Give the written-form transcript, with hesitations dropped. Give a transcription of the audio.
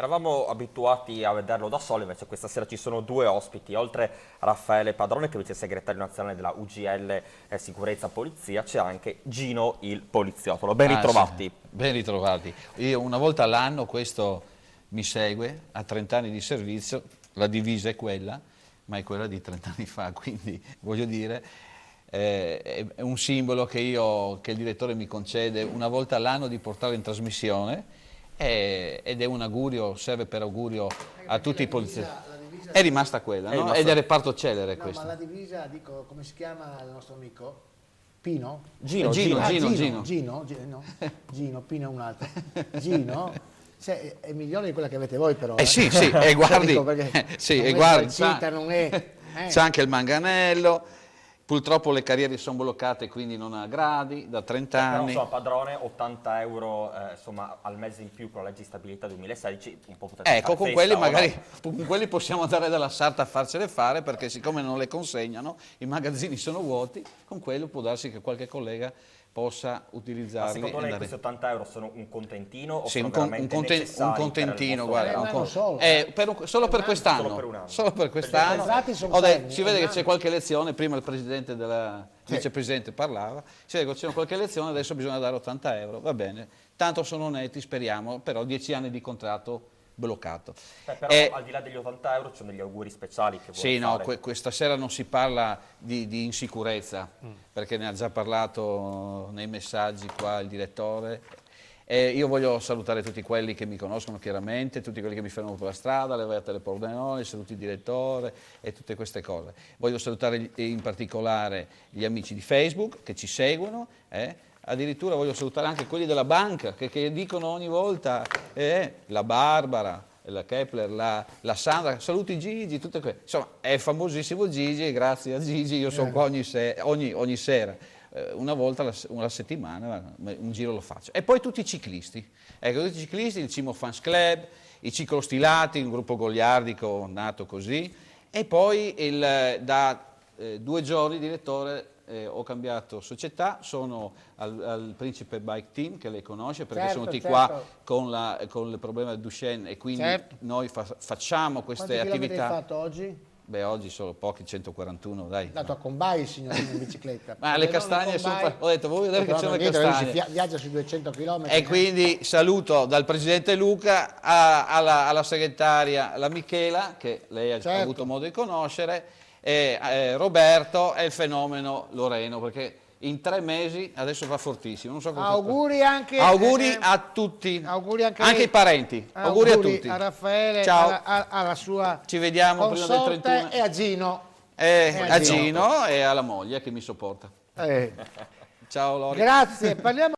Eravamo abituati a vederlo da solo, invece questa sera ci sono due ospiti, oltre a Raffaele Padrone, che è vice segretario nazionale della UGL Sicurezza Polizia, c'è anche Gino il poliziotto. Ben ritrovati. Sì. Ben ritrovati. Io una volta all'anno questo mi segue, ha 30 anni di servizio, la divisa è quella, ma è quella di 30 anni fa, quindi voglio dire, è un simbolo che il direttore mi concede una volta all'anno di portare in trasmissione, ed è un augurio, serve per augurio a tutti i poliziotti. È rimasta quella, no? Ed è reparto celere questo. Ma la divisa, dico, come si chiama il nostro amico? Pino? Gino, Pino è un altro. Gino? È migliore di quella che avete voi però. Sì, guardi, non è. C'è anche il manganello. Purtroppo le carriere sono bloccate, quindi non ha gradi da 30 anni. Però insomma, Padrone, 80 euro insomma, al mese in più con la legge di stabilità 2016, un po' potete ecco, fare con festa, quelli magari con quelli possiamo andare dalla sarta a farcele fare, perché siccome non le consegnano, i magazzini sono vuoti, con quello può darsi che qualche collega possa utilizzarli. Ma secondo lei questi 80 euro sono un contentino o sì, sono veramente necessari? Un contentino, guarda, solo per quest'anno. Solo per quest'anno. Si vede che c'è qualche lezione, prima il presidente della vicepresidente parlava, si vede che c'è qualche lezione, adesso bisogna dare 80 euro, va bene, tanto sono onetti, speriamo, però 10 anni di contratto bloccato. Però al di là degli 80 euro ci sono degli auguri speciali che vuole fare. No, questa sera non si parla di insicurezza, perché ne ha già parlato nei messaggi qua il direttore. Io voglio salutare tutti quelli che mi conoscono chiaramente, tutti quelli che mi fermano per la strada, levate le pordenone, saluti il direttore e tutte queste cose. Voglio salutare in particolare gli amici di Facebook che ci seguono, addirittura voglio salutare anche quelli della banca che dicono ogni volta, la Barbara, la Kepler, la Sandra, saluti Gigi, tutte quelle. Insomma, è famosissimo Gigi e grazie a Gigi io sono qua ogni sera. Una volta alla settimana un giro lo faccio. E poi tutti i ciclisti, ecco, tutti i ciclisti, il Cimo Fans Club, i ciclostilati, un gruppo goliardico nato così, e poi da 2 giorni, direttore, ho cambiato società, sono al Principe Bike Team, che lei conosce, perché sono venuti qua con il problema del Duchenne, e quindi noi facciamo queste attività. Quanti chilometri hai fatto oggi? Beh, oggi solo pochi, 141, dai. È andato a Combai, signore, in bicicletta. Ma le castagne sono... Ho detto, vuoi vedere che c'è le castagne? Si viaggia sui 200 km. E quindi saluto dal presidente Luca alla segretaria, la Michela, che lei ha avuto modo di conoscere, e Roberto e il fenomeno Loreno, perché in 3 mesi adesso va fortissimo. Non so auguri anche a tutti, auguri anche ai parenti, auguri a tutti. A Raffaele, ciao. alla sua ci vediamo prima del 31 e a Gino. A Gino e alla moglie che mi sopporta. Ciao Lori. Grazie, parliamo